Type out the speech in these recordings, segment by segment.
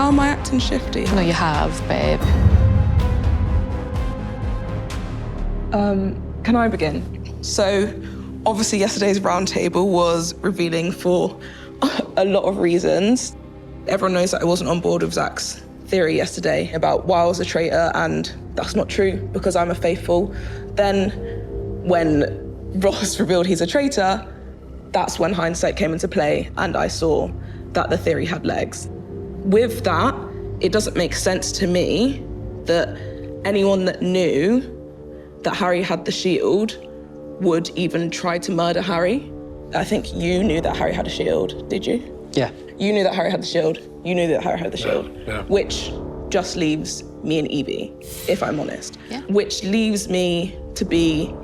How am I acting shifty? No, you have, babe. Can I begin? So, obviously yesterday's roundtable was revealing for a lot of reasons. Everyone knows that I wasn't on board with Zach's theory yesterday about why I was a traitor, and that's not true because I'm a faithful. Then when Ross revealed he's a traitor, that's when hindsight came into play and I saw that the theory had legs. With that, it doesn't make sense to me that anyone that knew that Harry had the shield would even try to murder Harry. I think you knew that Harry had a shield, did you? Yeah. You knew that Harry had the shield. You knew that Harry had the shield. Yeah. Which just leaves me and Evie, if I'm honest. Yeah. Which leaves me to be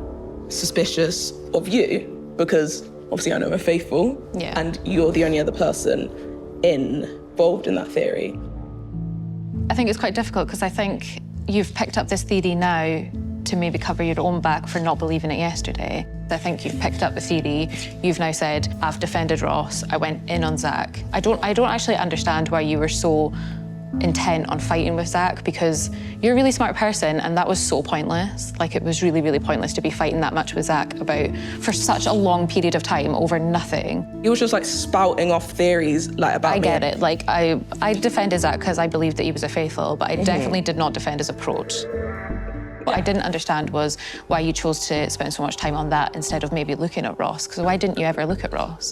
suspicious of you, because obviously I know I'm faithful, Yeah. and you're the only other person involved in that theory. I think it's quite difficult because I think you've picked up this theory now to maybe cover your own back for not believing it yesterday. I think you've picked up the theory. You've now said, I've defended Ross. I went in on Zach. I don't actually understand why you were so intent on fighting with Zach, because you're a really smart person and that was so pointless. Like, it was really, really pointless to be fighting that much with Zach about for such a long period of time over nothing. He was just like spouting off theories like about I me. get it. Like, I defended Zach because I believed that he was a faithful, but I definitely did not defend his approach. What I didn't understand was why you chose to spend so much time on that instead of maybe looking at Ross, because why didn't you ever look at Ross?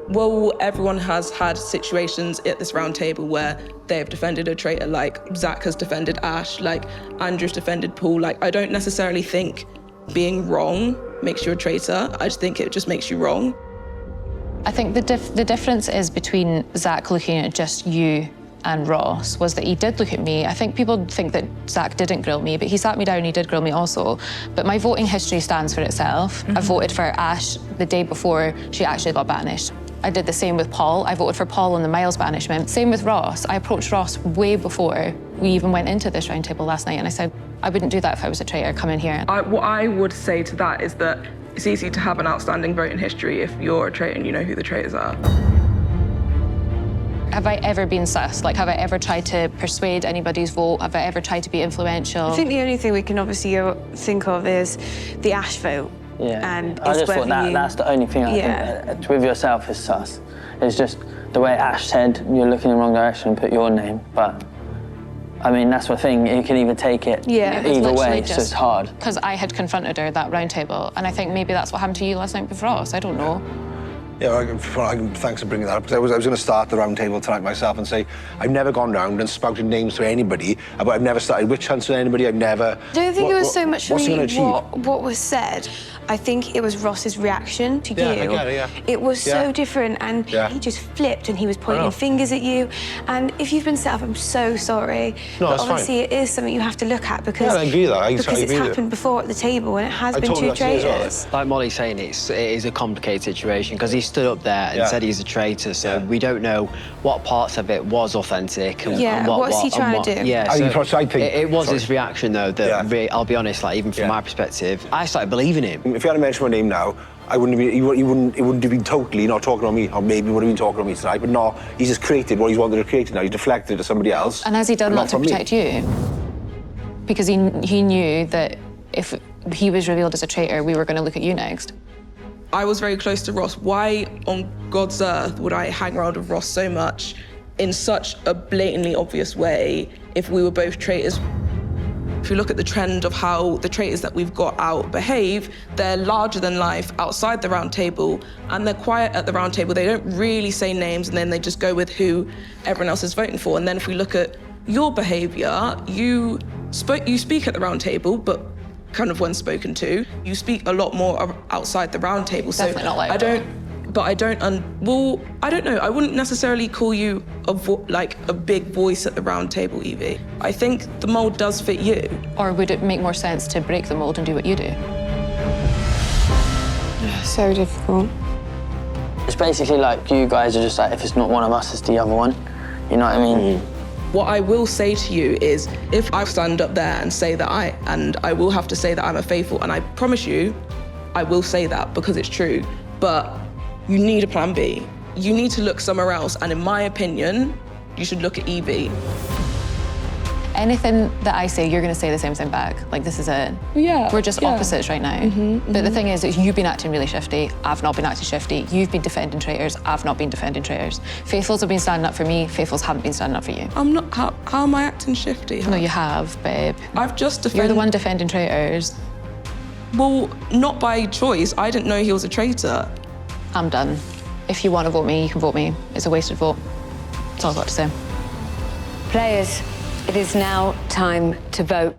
Well, everyone has had situations at this round table where they have defended a traitor, like Zach has defended Ash, like Andrew's defended Paul. Like, I don't necessarily think being wrong makes you a traitor. I just think it just makes you wrong. I think the difference is between Zach looking at just you and Ross was that he did look at me. I think people think that Zach didn't grill me, but he sat me down and he did grill me also. But my voting history stands for itself. I voted for Ash the day before she actually got banished. I did the same with Paul. I voted for Paul on the Miles banishment. Same with Ross. I approached Ross way before we even went into this round table last night, and I said, I wouldn't do that if I was a traitor. Come in here. What I would say to that is that it's easy to have an outstanding voting history if you're a traitor and you know who the traitors are. Have I ever been sus? Like, have I ever tried to persuade anybody's vote? Have I ever tried to be influential? I think the only thing we can obviously think of is the Ash vote. Yeah, and I just thought that's the only thing I think with yourself is sus. It's just the way Ash said you're looking in the wrong direction and put your name. But I mean, that's the thing. You can either take it either way. It's just hard. Because I had confronted her at that round table, and I think maybe that's what happened to you last night with Ross. I don't know. Yeah, thanks for bringing that up, because I was going to start the round table tonight myself and say I've never gone round and spouted names to anybody, but I've never started witch hunts with anybody. I've never. I don't think it was so much for me what was said. I think it was Ross's reaction to Yeah, you. I get it, yeah. It was so different, and he just flipped and he was pointing fingers at you. And if you've been set up, I'm so sorry. No, but it's obviously fine. it is something you have to look at because, I agree with that. because it's happened before at the table and it has been totally two agree as well. traitors. Like Molly's saying, it is a complicated situation because he stood up there and said he's a traitor, so we don't know what parts of it was authentic and what's he trying to do? Yeah, I think it was his reaction though that really, I'll be honest, like even from my perspective, I started believing him. If you hadn't mentioned my name now, I wouldn't have been, it wouldn't have been totally not talking about me, or maybe would have been talking about me tonight, but no, he's just created what he's wanted to create now. He's deflected it to somebody else. And has he done that to protect you? Because he knew that if he was revealed as a traitor, we were going to look at you next. I was very close to Ross. Why on God's earth would I hang around with Ross so much in such a blatantly obvious way if we were both traitors? If you look at the trend of how the traitors that we've got out behave, they're larger than life outside the round table, and they're quiet at the round table. They don't really say names, and then they just go with who everyone else is voting for. And then if we look at your behavior, you speak at the round table, but kind of when spoken to. You speak a lot more outside the round table. Definitely not like I don't know. I wouldn't necessarily call you a big voice at the round table, Evie. I think the mold does fit you. Or would it make more sense to break the mold and do what you do? So difficult. It's basically like you guys are just like, if it's not one of us, it's the other one. You know what I mean? What I will say to you is, if I stand up there and say that I will have to say that I'm a faithful, and I promise you, I will say that because it's true, but you need a plan B. You need to look somewhere else, and in my opinion, you should look at Evie. Anything that I say, you're going to say the same thing back. Like, this is it. Yeah. We're just opposites right now. But the thing is you've been acting really shifty. I've not been acting shifty. You've been defending traitors. I've not been defending traitors. Faithfuls have been standing up for me. Faithfuls haven't been standing up for you. I'm not. How am I acting shifty? No, you have, babe. I've just defended. You're the one defending traitors. Well, not by choice. I didn't know he was a traitor. I'm done. If you want to vote me, you can vote me. It's a wasted vote. That's all I've got to say. Players, it is now time to vote.